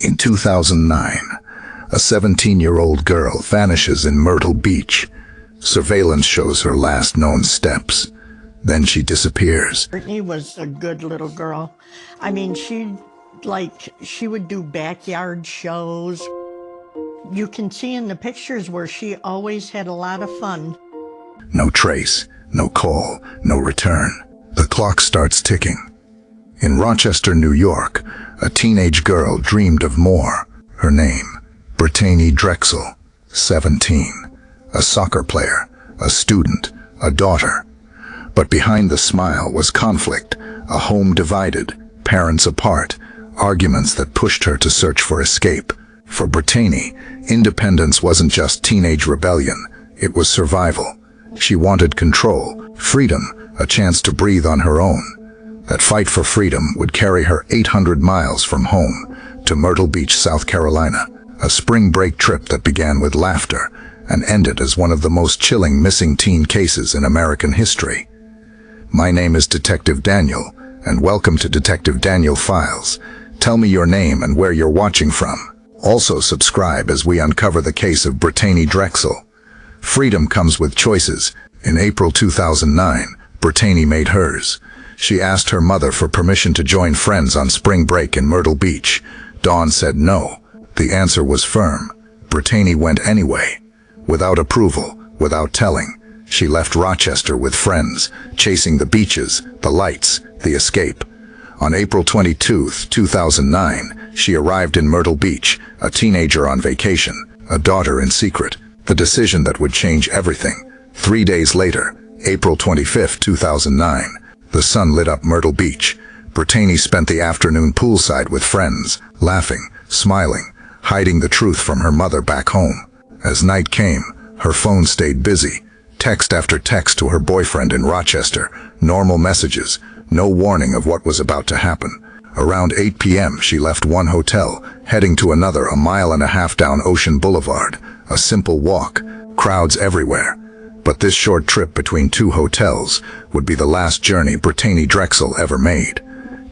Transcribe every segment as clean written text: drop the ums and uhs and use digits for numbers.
In 2009, a 17-year-old girl vanishes in Myrtle Beach. Surveillance shows her last known steps. Then she disappears. Brittanee was a good little girl. I mean, she would do backyard shows. You can see in the pictures where she always had a lot of fun. No trace, no call, no return. The clock starts ticking. In Rochester, New York, a teenage girl dreamed of more. Her name, Brittanee Drexel, 17. A soccer player, a student, a daughter. But behind the smile was conflict, a home divided, parents apart, arguments that pushed her to search for escape. For Brittanee, independence wasn't just teenage rebellion, it was survival. She wanted control, freedom, a chance to breathe on her own. That fight for freedom would carry her 800 miles from home to Myrtle Beach, South Carolina, a spring break trip that began with laughter and ended as one of the most chilling missing teen cases in American history. My name is Detective Daniel, and welcome to Detective Daniel Files. Tell me your name and where you're watching from. Also subscribe as we uncover the case of Brittanee Drexel. Freedom comes with choices. In April 2009, Brittanee made hers. She asked her mother for permission to join friends on spring break in Myrtle Beach. Dawn said no. The answer was firm. Brittanee went anyway. Without approval, without telling, she left Rochester with friends, chasing the beaches, the lights, the escape. On April 22, 2009, she arrived in Myrtle Beach, a teenager on vacation, a daughter in secret, the decision that would change everything. 3 days later, April 25, 2009, the sun lit up Myrtle Beach. Brittanee spent the afternoon poolside with friends, laughing, smiling, hiding the truth from her mother back home. As night came, her phone stayed busy. Text after text to her boyfriend in Rochester, normal messages, no warning of what was about to happen. Around 8 p.m. she left one hotel, heading to another 1.5 miles down Ocean Boulevard. A simple walk, crowds everywhere. But this short trip between two hotels would be the last journey Brittanee Drexel ever made.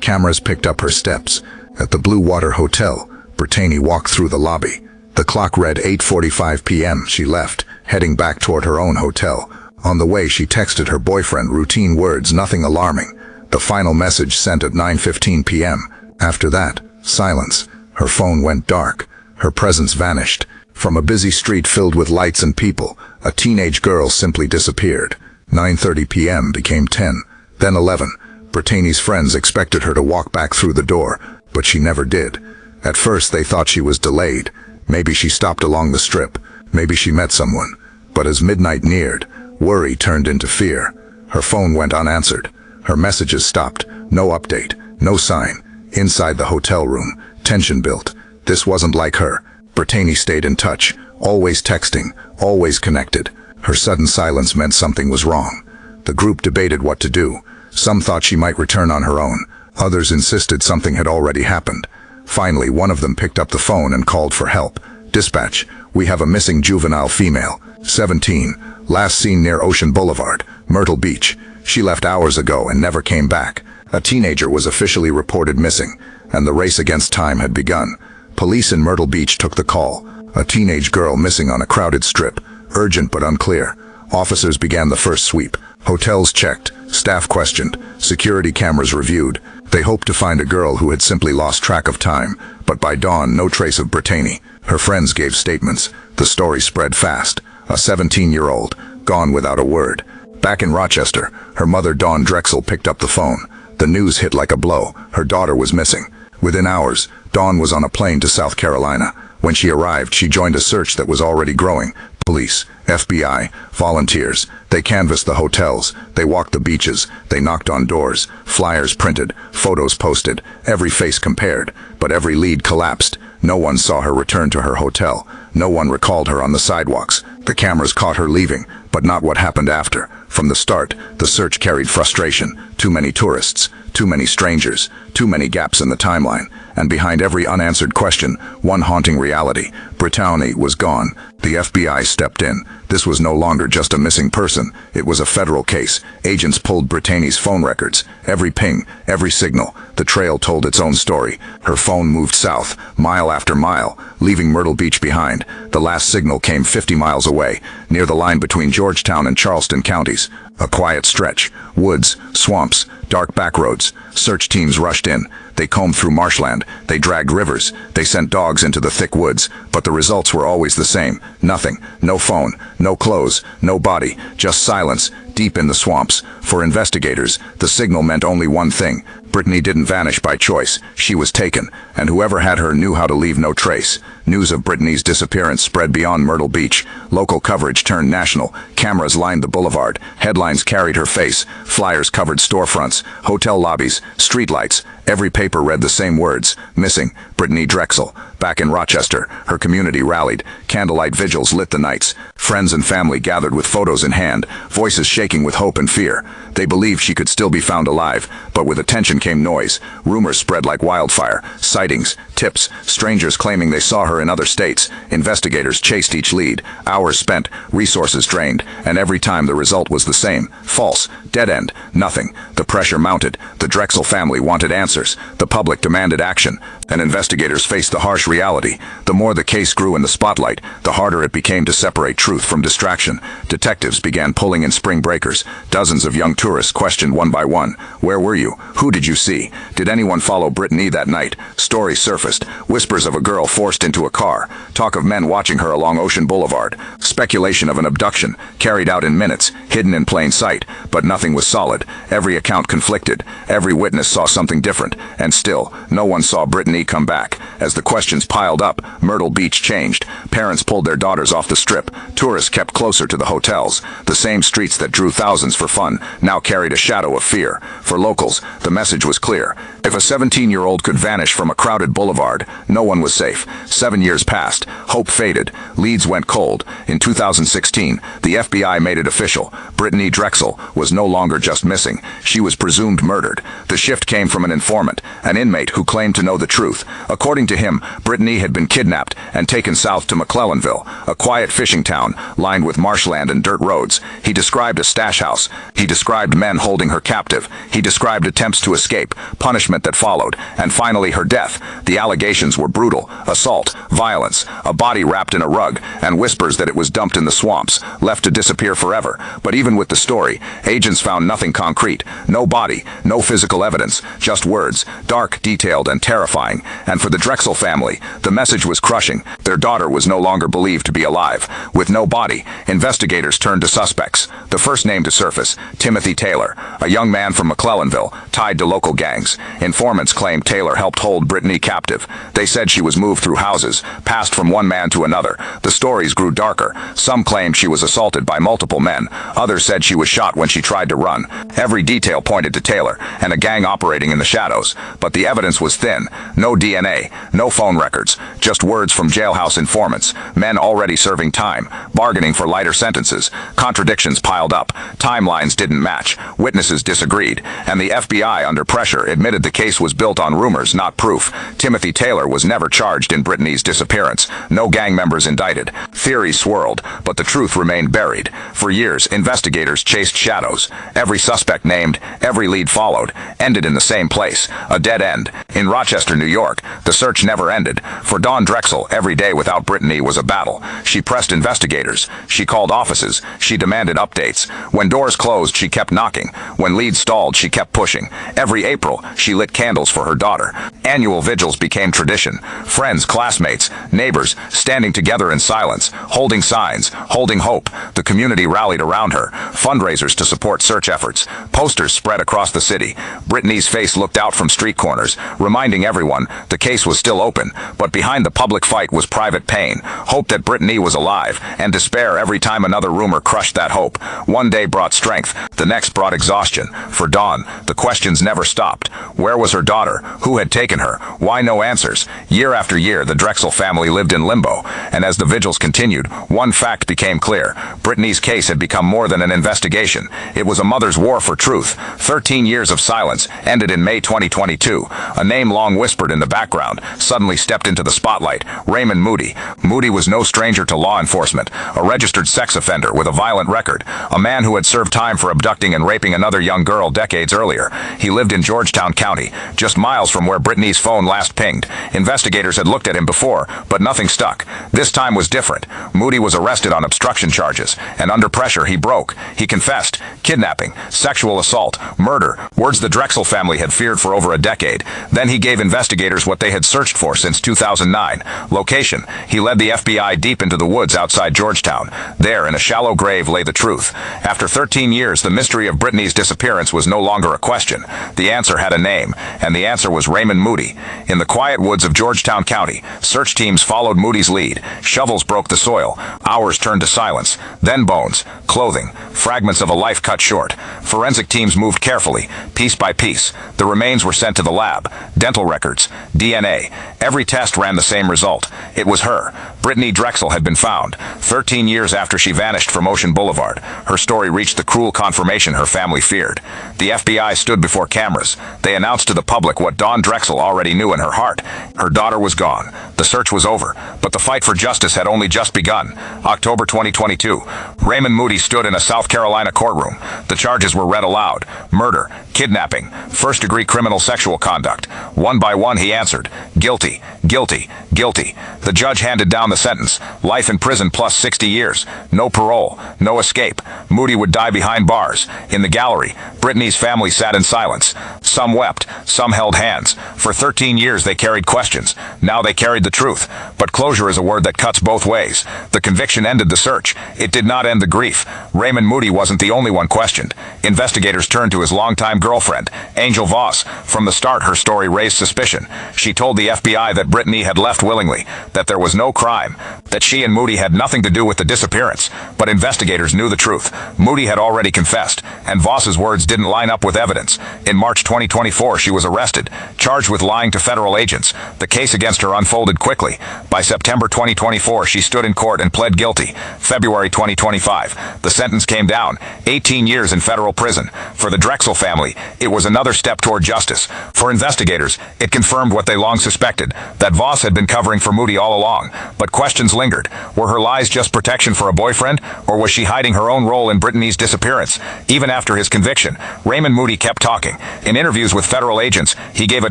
Cameras picked up her steps. At the Blue Water Hotel, Brittanee walked through the lobby. The clock read 8:45 p.m. She left, heading back toward her own hotel. On the way, she texted her boyfriend routine words, nothing alarming. The final message sent at 9:15 p.m. After that, silence. Her phone went dark. Her presence vanished. From a busy street filled with lights and people, a teenage girl simply disappeared. 9:30 p.m. became 10, then 11. Brittanee's friends expected her to walk back through the door, but she never did. At first they thought she was delayed. Maybe she stopped along the strip. Maybe she met someone. But as midnight neared, worry turned into fear. Her phone went unanswered. Her messages stopped. No update. No sign. Inside the hotel room, tension built. This wasn't like her. Brittanee stayed in touch, always texting, always connected. Her sudden silence meant something was wrong. The group debated what to do. Some thought she might return on her own. Others insisted something had already happened. Finally, one of them picked up the phone and called for help. Dispatch, we have a missing juvenile female, 17, last seen near Ocean Boulevard, Myrtle Beach. She left hours ago and never came back. A teenager was officially reported missing, and the race against time had begun. Police in Myrtle Beach took the call. A teenage girl missing on a crowded strip. Urgent but unclear. Officers began the first sweep. Hotels checked. Staff questioned. Security cameras reviewed. They hoped to find a girl who had simply lost track of time. But by dawn, no trace of Brittanee. Her friends gave statements. The story spread fast. A 17-year-old, gone without a word. Back in Rochester, her mother Dawn Drexel picked up the phone. The news hit like a blow. Her daughter was missing. Within hours, Dawn was on a plane to South Carolina. When she arrived, she joined a search that was already growing. Police, FBI, volunteers. They canvassed the hotels. They walked the beaches. They knocked on doors. Flyers printed. Photos posted. Every face compared. But every lead collapsed. No one saw her return to her hotel. No one recalled her on the sidewalks. The cameras caught her leaving, but not what happened after. From the start, the search carried frustration. Too many tourists. Too many strangers. Too many gaps in the timeline. and behind every unanswered question, one haunting reality. Brittanee was gone. The FBI stepped in. This was no longer just a missing person. It was a federal case. Agents pulled Brittanee's phone records. Every ping, every signal. The trail told its own story. Her phone moved south, mile after mile, leaving Myrtle Beach behind. The last signal came 50 miles away, near the line between Georgetown and Charleston counties. A quiet stretch. Woods, swamps, dark back roads. Search teams rushed in. They combed through marshland. They dragged rivers. They sent dogs into the thick woods. But the results were always the same. Nothing. No phone. No clothes. No body. Just silence. Deep in the swamps. For investigators, the signal meant only one thing. Brittanee didn't vanish by choice. She was taken, and whoever had her knew how to leave no trace. News of Brittanee's disappearance spread beyond Myrtle Beach. Local coverage turned national. Cameras lined the boulevard. Headlines carried her face. Flyers covered storefronts, hotel lobbies, streetlights. Every paper read the same words: missing, Brittanee Drexel. Back in Rochester, her community rallied. Candlelight vigils lit the nights. Friends and family gathered with photos in hand, voices shaking with hope and fear. They believed she could still be found alive, but with attention came noise. Rumors spread like wildfire. Sightings, tips, strangers claiming they saw her in other states. Investigators chased each lead. Hours spent, resources drained, and every time the result was the same. False, dead end, nothing. The pressure mounted. The Drexel family wanted answers. The public demanded action, and investigators faced the harsh reality. The more the case grew in the spotlight, the harder it became to separate truth from distraction. Detectives began pulling in spring breakers. Dozens of young tourists questioned one by one. Where were you? Who did you see? Did anyone follow Brittanee that night? Stories surfaced. Whispers of a girl forced into a car. Talk of men watching her along Ocean Boulevard. Speculation of an abduction, carried out in minutes, hidden in plain sight. But nothing was solid. Every account conflicted. Every witness saw something different. And still, no one saw Brittanee come back. As the questions piled up, Myrtle Beach changed. Parents pulled their daughters off the strip. Tourists kept closer to the hotels. The same streets that drew thousands for fun now carried a shadow of fear. For locals, the message was clear. If a 17-year-old could vanish from a crowded boulevard, no one was safe. 7 years passed. Hope faded. Leads went cold. In 2016, the FBI made it official. Brittanee Drexel was no longer just missing. She was presumed murdered. The shift came from an informant, an inmate who claimed to know the truth. According to him, Brittanee had been kidnapped and taken south to McClellanville, a quiet fishing town lined with marshland and dirt roads. He described a stash house. He described men holding her captive. He described attempts to escape, punishment that followed, and finally her death. The allegations were brutal: assault, violence, a body wrapped in a rug, and whispers that it was dumped in the swamps, left to disappear forever. But even with the story, agents found nothing concrete. No body, no physical evidence, just words, dark, detailed, and terrifying. And for the Drexel family, the message was crushing. Their daughter was no longer believed to be alive. With no body, investigators turned to suspects. The first name to surface, Timothy Taylor, a young man from McClellanville, tied to local gangs. Informants claimed Taylor helped hold Brittanee captive. They said she was moved through houses, passed from one man to another. The stories grew darker. Some claimed she was assaulted by multiple men. Others said she was shot when she tried to run. Every detail pointed to Taylor and a gang operating in the shadows. But the evidence was thin. No DNA, no phone records, just words from jailhouse informants, men already serving time, bargaining for lighter sentences. Contradictions piled up. Timelines didn't match. Witnesses disagreed. And the FBI, under pressure, admitted the case was built on rumors, not proof. Timothy Taylor was never charged in Brittanee's disappearance. No gang members indicted. Theories swirled, but the truth remained buried. For years, investigators chased shadows. Every suspect named, every lead followed, ended in the same place, a dead end. In Rochester, New York, the search never ended. For Dawn Drexel, every day without Brittanee was a battle. She pressed investigators. She called offices. She demanded updates. When doors closed, she kept knocking. When leads stalled, she kept pushing. Every April, she lit candles for her daughter. Annual vigils became tradition. Friends, classmates, neighbors, standing together in silence, holding signs, holding hope. The community rallied around her. Fundraisers to support search efforts. Posters spread across the city. Brittanee's face looked out from street corners, reminding everyone the case was still open, but behind the public fight was private pain, hope that Brittanee was alive, and despair every time another rumor crushed that hope. One day brought strength, the next brought exhaustion. For Dawn, the questions never stopped. Where was her daughter? Who had taken her? Why no answers? Year after year, the Drexel family lived in limbo, and as the vigils continued, one fact became clear. Brittanee's case had become more than an investigation. It was a mother's war for truth. 13 years of silence ended in May 2022. A name long whispered in the background, suddenly stepped into the spotlight: Raymond Moody. Moody was no stranger to law enforcement, a registered sex offender with a violent record, a man who had served time for abducting and raping another young girl decades earlier. He lived in Georgetown County, just miles from where Brittanee's phone last pinged. Investigators had looked at him before, but nothing stuck. This time was different. Moody was arrested on obstruction charges, and under pressure he broke. He confessed: kidnapping, sexual assault, murder, words the Drexel family had feared for over a decade. Then he gave investigators what they had searched for since 2009. Location: he led the FBI deep into the woods outside Georgetown. There, in a shallow grave, lay the truth. After 13 years, the mystery of Brittanee's disappearance was no longer a question. The answer had a name, and the answer was Raymond Moody. In the quiet woods of Georgetown County, search teams followed Moody's lead. Shovels broke the soil. Hours turned to silence. Then bones, clothing, fragments of a life cut short. Forensic teams moved carefully, piece by piece. The remains were sent to the lab. Dental records, DNA. Every test ran the same result. It was her. Brittanee Drexel had been found. 13 years after she vanished from Ocean Boulevard, her story reached the cruel confirmation her family feared. The FBI stood before cameras. They announced to the public what Dawn Drexel already knew in her heart: her daughter was gone. The search was over, but the fight for justice had only just begun. October 2022, Raymond Moody stood in a South Carolina courtroom. The charges were read aloud: murder, kidnapping, first-degree criminal sexual conduct. One by one he answered: guilty, guilty, guilty. The judge handed down the sentence: life in prison plus 60 years. No parole, no escape. Moody would die behind bars. In the gallery, Brittanee's family sat in silence. Some wept, some held hands. For 13 years they carried questions. Now they carried the truth. But closure is a word that cuts both ways. The conviction ended the search. It did not end the grief. Raymond Moody wasn't the only one questioned. Investigators turned to his longtime girlfriend, Angel Vause. From the start, her story raised suspicion. She told the FBI that Brittanee had left willingly, that there was no crime, that she and Moody had nothing to do with the disappearance. But investigators knew the truth. Moody had already confessed, and Vause's words didn't line up with evidence. In March 2024, she was arrested, charged with lying to federal agents. The case against her unfolded quickly. By September 2024, she stood in court and pled guilty. February 2025, the sentence came down: 18 years in federal prison. For the Drexel family, it was another step toward justice. For investigators, it confirmed what they long suspected: that Vause had been covering for Moody all along. But questions lingered. Were her lies just protection for a boyfriend, or was she hiding her own role in Brittanee's disappearance? Even after his conviction, Raymond Moody kept talking. In interviews with federal agents, he gave a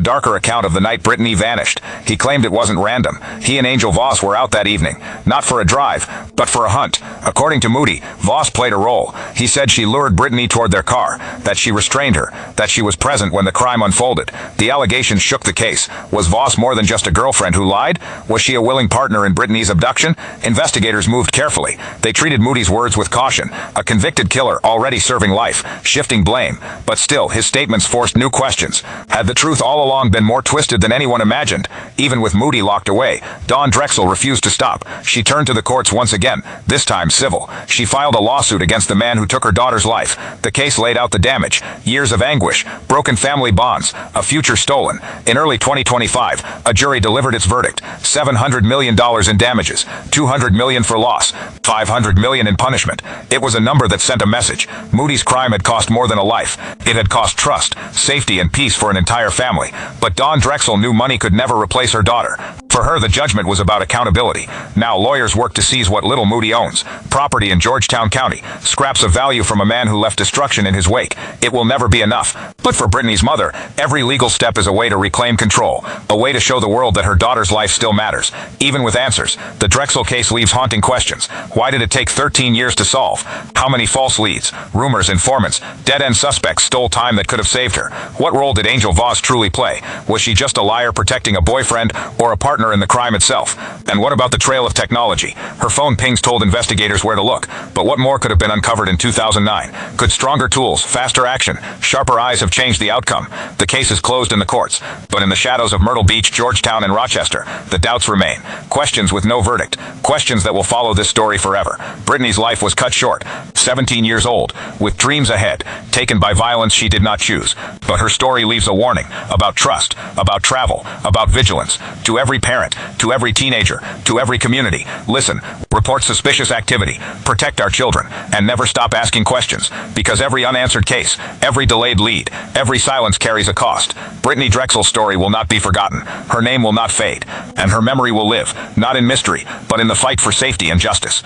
darker account of the night Brittanee vanished. He claimed it wasn't random. He and Angel Vause were out that evening, not for a drive, but for a hunt. According to Moody, Vause played a role. He said she lured Brittanee toward their car, that she restrained her, that she was present when the crime unfolded. The allegations shook the case. Was Vause more than just a girlfriend who lied? Was she a willing partner in Brittanee's abduction? Investigators moved carefully. They treated Moody's words with caution. A convicted killer already serving life, shifting blame. But still, his statements forced new questions. Had the truth all along been more twisted than anyone imagined? Even with Moody locked away, Dawn Drexel refused to stop. She turned to the courts once again, this time civil. She filed a lawsuit against the man who took her daughter's life. The case laid out the damage: years of anguish, broken family bonds, a future stolen. In early 2025, a jury delivered its verdict: $700 million in damages, $200 million for loss, $500 million in punishment. It was a number that sent a message. Moody's crime had cost more than a life. It had cost trust, safety, and peace for an entire family. But Dawn Drexel knew money could never replace her daughter. For her, the judgment was about accountability. Now lawyers work to seize what little Moody owns: property in Georgetown County, scraps of value from a man who left destruction in his wake. It will never be enough. But for Brittanee's mother, every legal step is a way to reclaim control, a way to show the world that her daughter's life still matters. Even with answers, the Drexel case leaves haunting questions. Why did it take 13 years to solve? How many false leads, rumors, informants, dead-end suspects stole time that could have saved her? What role did Angel Vause truly play? Was she just a liar protecting a boyfriend, or a partner in the crime itself? And what about the trail of technology? Her phone pings told investigators where to look, but what more could have been uncovered in 2009? Could stronger tools, faster action, sharper eyes have changed the outcome? The case is closed in the courts, but in the shadows of Myrtle Beach, Georgetown, and Rochester, the doubts remain. Questions with no verdict. Questions that will follow this story forever. Brittanee's life was cut short, 17 years old, with dreams ahead, taken by violence she did not choose. But her story leaves a warning about trust, about travel, about vigilance. To every parent parent, to every teenager, to every community. Listen, report suspicious activity, protect our children, and never stop asking questions, because every unanswered case, every delayed lead, every silence carries a cost. Brittanee Drexel's story will not be forgotten, her name will not fade, and her memory will live, not in mystery, but in the fight for safety and justice.